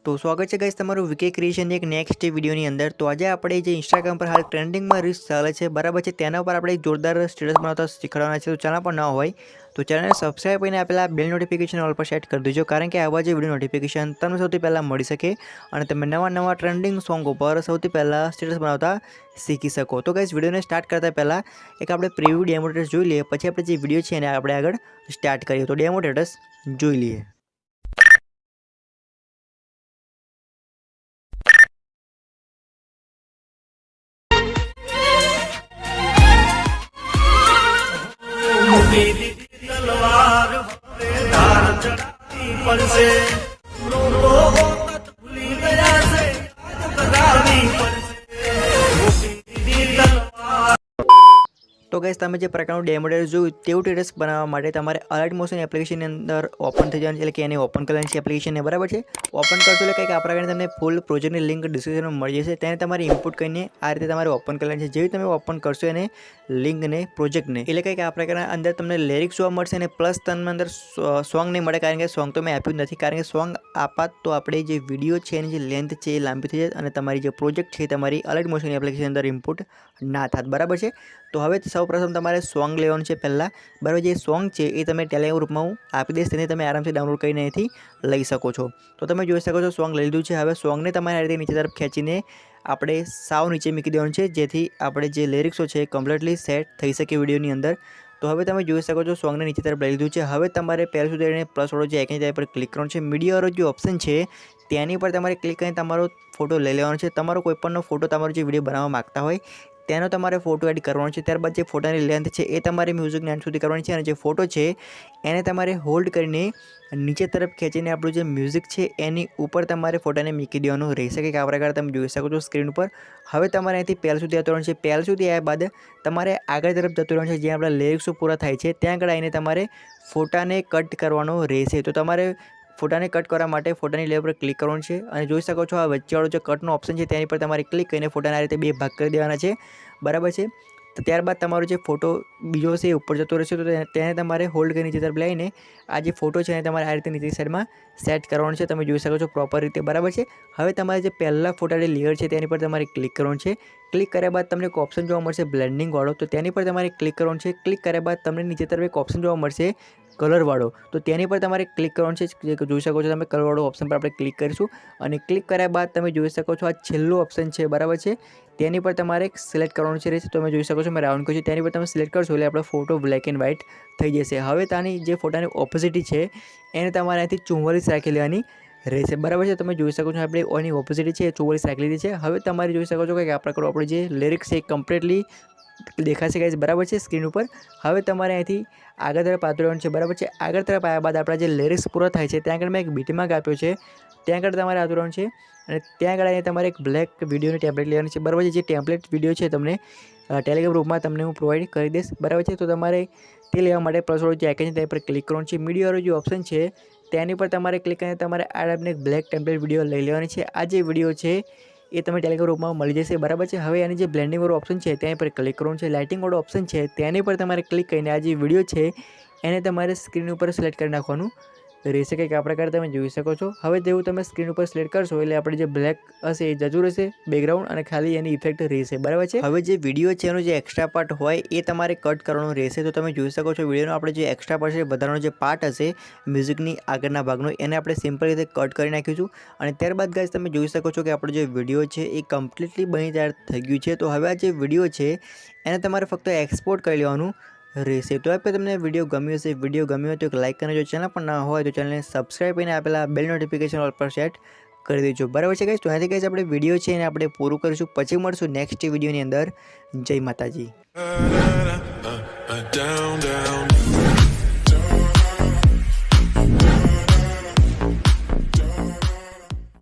तो स्वागत है गाइस તમારું વીકે ક્રિએશન એક નેક્સ્ટ વિડિયોની અંદર। તો આજે આપણે જે ઇન્સ્ટાગ્રામ પર હાલ ટ્રેન્ડિંગમાં રીલ્સ ચાલે છે બરાબર છે, તેના ઉપર આપણે એક જોરદાર સ્ટેટસ બનાવતા શીખવાડવાના છે। તો ચેનલ પર ન હોય તો ચેનલને સબસ્ક્રાઇબ કરીને આપેલા બેલ નોટિફિકેશન ઓલ પર સેટ કરી દેજો, કારણ કે આવા જે વિડિયો નોટિફિકેશન તમને સૌથી પહેલાં મળી શકે અને તમે નવા ટ્રેન્ડિંગ સોંગ ઉપર સૌથી પહેલાં સ્ટેટસ બનાવતા શીખી શકો। તો ગાઈસ વિડિયોને સ્ટાર્ટ કરતા પહેલાં એક આપણે પ્રીવ્યુ ડેમો સ્ટેટસ જોઈ લઈએ, પછી આપણે જે વિડિયો છે એને આપણે આગળ સ્ટાર્ટ કરીએ। તો ડેમો સ્ટેટસ જોઈ લઈએ। तेरी तलवार धार चढ़ाती पर से रो वक्त भूली गया से याद करावी पर से तेरी तलवार। तो गाइस તમે જે પ્રકારનું ડેમો સ્ટેટસ જોયું તેવું સ્ટેટસ બનાવવા માટે તમારે અલર્ટ મોશન એપ્લિકેશનની અંદર ઓપન થઈ જવાનું છે, એટલે કે એને ઓપન કરવાની છે એપ્લિકેશનને બરાબર છે। ઓપન કરશો એટલે કંઈક આ પ્રકારની તમને ફૂલ પ્રોજેક્ટની લિંક ડિસ્ક્રિપ્શનમાં મળી જશે, તેને તમારે ઇનપુટ કરીને આ રીતે તમારે ઓપન કરવાની છે। જેવી તમે ઓપન કરશો એને લિંકને પ્રોજેક્ટને એટલે કંઈક આ પ્રકારના અંદર તમને લિરિક્સ જોવા મળશે અને પ્લસ તમને અંદર સોંગ નહીં મળે, કારણ કે સોંગ તો મેં આપ્યું જ નથી, કારણ કે સોંગ આપાત તો આપણે જે વિડીયો છે એની જે લેન્થ છે એ લાંબી થઈ જાય અને તમારી જે પ્રોજેક્ટ છે તમારી અલર્ટ મોશન એપ્લિકેશન અંદર ઇનપુટ ના થાય બરાબર છે। તો હવે સૌપ્રથમ તમારે સોંગ લેવાનું છે પહેલાં બરાબર। જે સોંગ છે એ તમે ટેલિગ્રામ ગ્રુપમાં હું આપી દઈશ, તેને તમે આરામથી ડાઉનલોડ કરીને અહીંથી લઈ શકો છો। તો તમે જોઈ શકો છો સોંગ લઈ લીધું છે। હવે સોંગને તમારે આ રીતે નીચે તરફ ખેંચીને આપણે સાવ નીચે મૂકી દેવાનું છે, જેથી આપણે જે લિરિક્સો છે એ કમ્પ્લીટલી સેટ થઈ શકે વિડીયોની અંદર। તો હવે તમે જોઈ શકો છો સોંગને નીચે તરફ લઈ લીધું છે। હવે તમારે પહેલાં સુધી એને પ્લસવાળો જે આઇકન છે પર ક્લિક કરવાનું છે। મીડિયાવાળો જે ઓપ્શન છે તેની પર તમારે ક્લિક કરીને તમારો ફોટો લઈ લેવાનો છે। તમારો કોઈપણનો ફોટો તમારો જે વિડીયો બનાવવા માગતા હોય તેનો તમારે ફોટો એડ કરવાનો છે। ત્યારબાદ જે ફોટાની લેન્થ છે એ તમારે મ્યુઝિકની એન્ડ સુધી કરવાની છે અને જે ફોટો છે એને તમારે હોલ્ડ કરીને નીચે તરફ ખેંચીને આપણું જે મ્યુઝિક છે એની ઉપર તમારે ફોટાને મૂકી દેવાનું રહેશે, કે આ પ્રકારે તમે જોઈ શકો છો સ્ક્રીન ઉપર। હવે તમારે અહીંથી પહેલ સુધી જતું રહેવાનું છે। પહેલ સુધી આવ્યા બાદ તમારે આગળ તરફ જતું રહેવાનું છે, જ્યાં આપણા લિરિક્સો પૂરા થાય છે ત્યાં આગળ આવીને તમારે ફોટાને કટ કરવાનો રહેશે। તો તમારે ફોટાને કટ કરવા માટે ફોટાની લેયર પર ક્લિક કરવાનું છે અને જોઈ શકો છો આ વચ્ચેવાળો જે કટનો ઓપ્શન છે તેની પર તમારે ક્લિક કરીને ફોટાને આ રીતે બે ભાગ કરી દેવાના છે બરાબર છે। તો ત્યારબાદ તમારો જે ફોટો બીજો છે એ ઉપર જતો રહેશે, તો તેને તમારે હોલ્ડ કરીને નીચે તરફ લઈને આ જે ફોટો છે એને તમારે આ રીતે નીચે સાઈડમાં સેટ કરવાનો છે, તમે જોઈ શકો છો પ્રોપર રીતે બરાબર છે। હવે તમારે જે પહેલાં ફોટાની લેયર છે તેની પર તમારે ક્લિક કરવાનું છે। ક્લિક કર્યા બાદ તમને એક ઓપ્શન જોવા મળશે બ્લેન્ડિંગ વાળો, તો તેની પર તમારે ક્લિક કરવાનું છે। ક્લિક કર્યા બાદ તમને નીચે તરફ એક ઓપ્શન જોવા મળશે કલરવાળો, તો તેની પર તમારે ક્લિક કરવાનું છે। જે જોઈ શકો છો તમે કલરવાળો ઓપ્શન પર આપણે ક્લિક કરીશું અને ક્લિક કર્યા બાદ તમે જોઈ શકો છો આ છેલ્લું ઓપ્શન છે બરાબર છે, તેની પર તમારે સિલેક્ટ કરવાનું છે। તમે જોઈ શકો છો મેં રાઉન્ડ કર્યું છે, તેની પર તમે સિલેક્ટ કરશો એટલે આપણો ફોટો બ્લેક એન્ડ વ્હાઇટ થઈ જશે। હવે તાની જે ફોટાની ઓપોઝિટી છે એને તમારે અહીંથી 44 રાખી લેવાની રહેશે બરાબર છે। તમે જોઈ શકો છો આપણે ઓની ઓપોઝિટી છે 44 રાખી લીધી છે। હવે તમારે જોઈ શકો છો કે આ પ્રકારનું આપણે જે લિરિક્સ છે કમ્પ્લીટલી દેખાશે ગાઈસ બરાબર છે સ્ક્રીન ઉપર। હવે તમારે અહીંથી આગળ તરફ આવવાનું છે બરાબર છે। આગળ તરફ આવ્યા બાદ આપણા જે લિરિક્સ પૂરા થાય છે ત્યાં આગળ મેં એક બીટમાર્ક આપ્યો છે, ત્યાં આગળ તમારે આવવાનું છે અને ત્યાં આગળ તમારે એક બ્લેક વિડીયોની ટેમ્પલેટ લેવાની છે બરાબર છે। જે ટેમ્પલેટ વિડીયો છે તમને ટેલિગ્રામ ગ્રુપમાં તમને હું પ્રોવાઈડ કરી દઈશ બરાબર છે। તો તમારે તે લેવા માટે પ્લસવાળું જે આઇકન છે તેની પર ક્લિક કરવાનું છે। મીડિયાવાળો જે ઓપ્શન છે તેની પર તમારે ક્લિક કરીને તમારે આ ટાઈપને એક બ્લેક ટેમ્પલેટ વિડીયો લઈ લેવાની છે। આ જે વિડીયો છે એ તમે ટેલિગ્રામ ગ્રુપમાં મળી જશે બરાબર છે। હવે એની જે બ્લેન્ડિંગવાળો ઓપ્શન છે તેની પર ક્લિક કરવાનું છે। લાઇટિંગવાળો ઓપ્શન છે તેની પર તમારે ક્લિક કરીને આ જે વિડીયો છે એને તમારે સ્ક્રીન ઉપર સિલેક્ટ કરી નાખવાનું રહેશે, કંઈક આ પ્રકારે તમે જોઈ શકો છો। હવે જેવું તમે સ્ક્રીન ઉપર સિલેક્ટ કરશો એટલે આપણે જે બ્લેક હશે એ જતું રહેશે બેકગ્રાઉન્ડ અને ખાલી એની ઇફેક્ટ રહેશે બરાબર છે। હવે જે વિડીયો છે એનો જે એક્સ્ટ્રા પાર્ટ હોય એ તમારે કટ કરવાનો રહેશે, તો તમે જોઈ શકો છો વિડીયોનો આપણે જે એક્સ્ટ્રા પાર્ટ છે વધારાનો જે પાર્ટ હશે મ્યુઝિકની આગળના ભાગનો એને આપણે સિમ્પલ રીતે કટ કરી નાખીશું અને ત્યારબાદ ગાઈસ તમે જોઈ શકો છો કે આપણો જે વિડીયો છે એ કમ્પ્લીટલી બની તૈયાર થઈ ગયું છે। તો હવે આ જે વિડીયો છે એને તમારે ફક્ત એક્સપોર્ટ કરી લેવાનું રહેશે। તો આપણે તમને વિડીયો ગમ્યો હશે, વિડીયો ગમ્યો હોય તો એક લાઇક કરીને, જો ચેનલ પણ ના હોય તો ચેનલને સબસ્ક્રાઇબ કરીને આપેલા બેલ નોટિફિકેશન ઓલ પર સેટ કરી દેજો બરાબર છે ગાઈસ। તો અહીંથી ગાઈસ આપણે વિડીયો છે એને આપણે પૂરું કરીશું, પછી મળશું નેક્સ્ટ વિડીયોની અંદર। જય માતાજી।